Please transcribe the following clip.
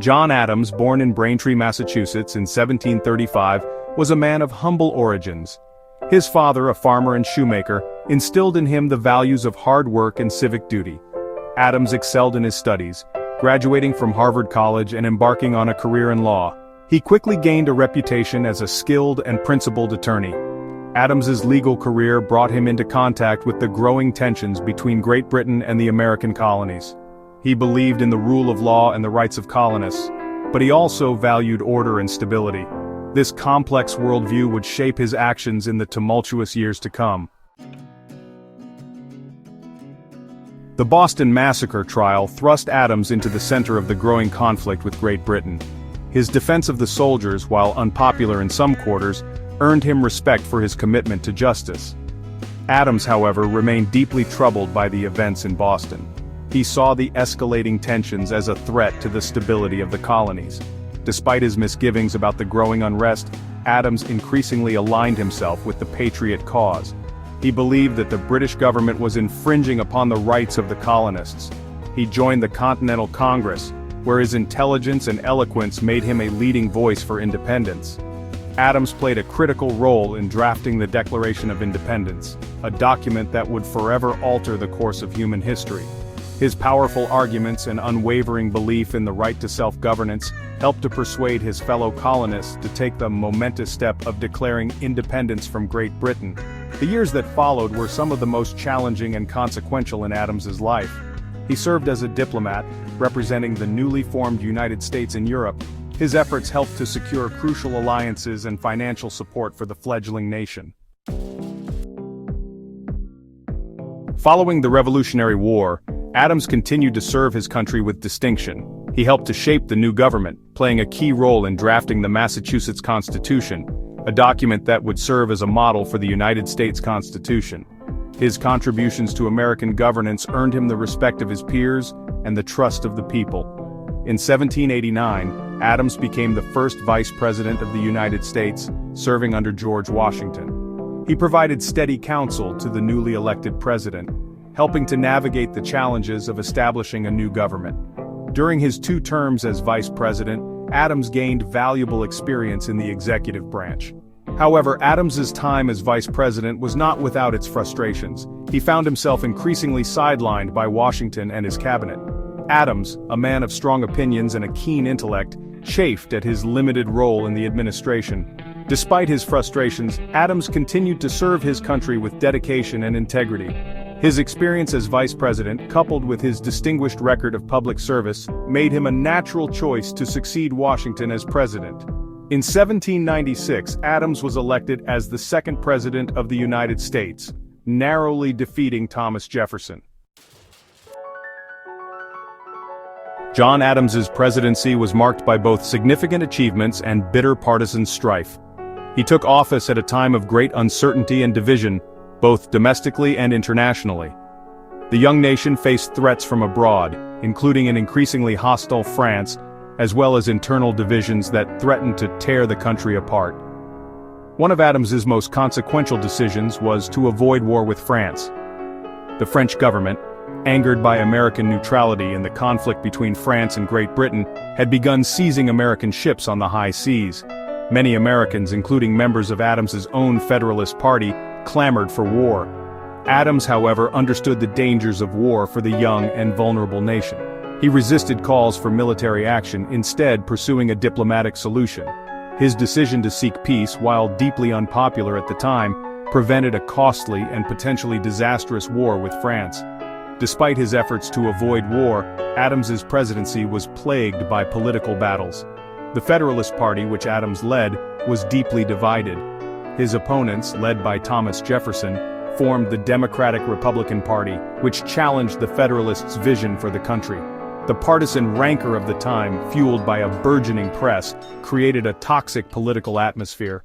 John Adams, born in Braintree, Massachusetts in 1735, was a man of humble origins. His father, a farmer and shoemaker, instilled in him the values of hard work and civic duty. Adams excelled in his studies, graduating from Harvard College and embarking on a career in law. He quickly gained a reputation as a skilled and principled attorney. Adams's legal career brought him into contact with the growing tensions between Great Britain and the American colonies. He believed in the rule of law and the rights of colonists, but he also valued order and stability. This complex worldview would shape his actions in the tumultuous years to come. The Boston Massacre trial thrust Adams into the center of the growing conflict with Great Britain. His defense of the soldiers, while unpopular in some quarters, earned him respect for his commitment to justice. Adams, however, remained deeply troubled by the events in Boston. He saw the escalating tensions as a threat to the stability of the colonies. Despite his misgivings about the growing unrest, Adams increasingly aligned himself with the Patriot cause. He believed that the British government was infringing upon the rights of the colonists. He joined the Continental Congress, where his intelligence and eloquence made him a leading voice for independence. Adams played a critical role in drafting the Declaration of Independence, a document that would forever alter the course of human history. His powerful arguments and unwavering belief in the right to self-governance helped to persuade his fellow colonists to take the momentous step of declaring independence from Great Britain. The years that followed were some of the most challenging and consequential in Adams's life. He served as a diplomat, representing the newly formed United States in Europe. His efforts helped to secure crucial alliances and financial support for the fledgling nation. Following the Revolutionary War, Adams continued to serve his country with distinction. He helped to shape the new government, playing a key role in drafting the Massachusetts Constitution, a document that would serve as a model for the United States Constitution. His contributions to American governance earned him the respect of his peers and the trust of the people. In 1789, Adams became the first Vice President of the United States, serving under George Washington. He provided steady counsel to the newly elected president, helping to navigate the challenges of establishing a new government. During his 2 terms as vice president, Adams gained valuable experience in the executive branch. However, Adams's time as vice president was not without its frustrations. He found himself increasingly sidelined by Washington and his cabinet. Adams, a man of strong opinions and a keen intellect, chafed at his limited role in the administration. Despite his frustrations, Adams continued to serve his country with dedication and integrity. His experience as vice president, coupled with his distinguished record of public service, made him a natural choice to succeed Washington as president. In 1796, Adams was elected as the 2nd President of the United States, narrowly defeating Thomas Jefferson. John Adams's presidency was marked by both significant achievements and bitter partisan strife. He took office at a time of great uncertainty and division, both domestically and internationally. The young nation faced threats from abroad, including an increasingly hostile France, as well as internal divisions that threatened to tear the country apart. One of Adams's most consequential decisions was to avoid war with France. The French government, angered by American neutrality in the conflict between France and Great Britain, had begun seizing American ships on the high seas. Many Americans, including members of Adams's own Federalist Party, clamored for war. Adams, however, understood the dangers of war for the young and vulnerable nation. He resisted calls for military action, instead pursuing a diplomatic solution. His decision to seek peace, while deeply unpopular at the time, prevented a costly and potentially disastrous war with France. Despite his efforts to avoid war, Adams's presidency was plagued by political battles. The Federalist Party, which Adams led, was deeply divided. His opponents, led by Thomas Jefferson, formed the Democratic-Republican Party, which challenged the Federalists' vision for the country. The partisan rancor of the time, fueled by a burgeoning press, created a toxic political atmosphere.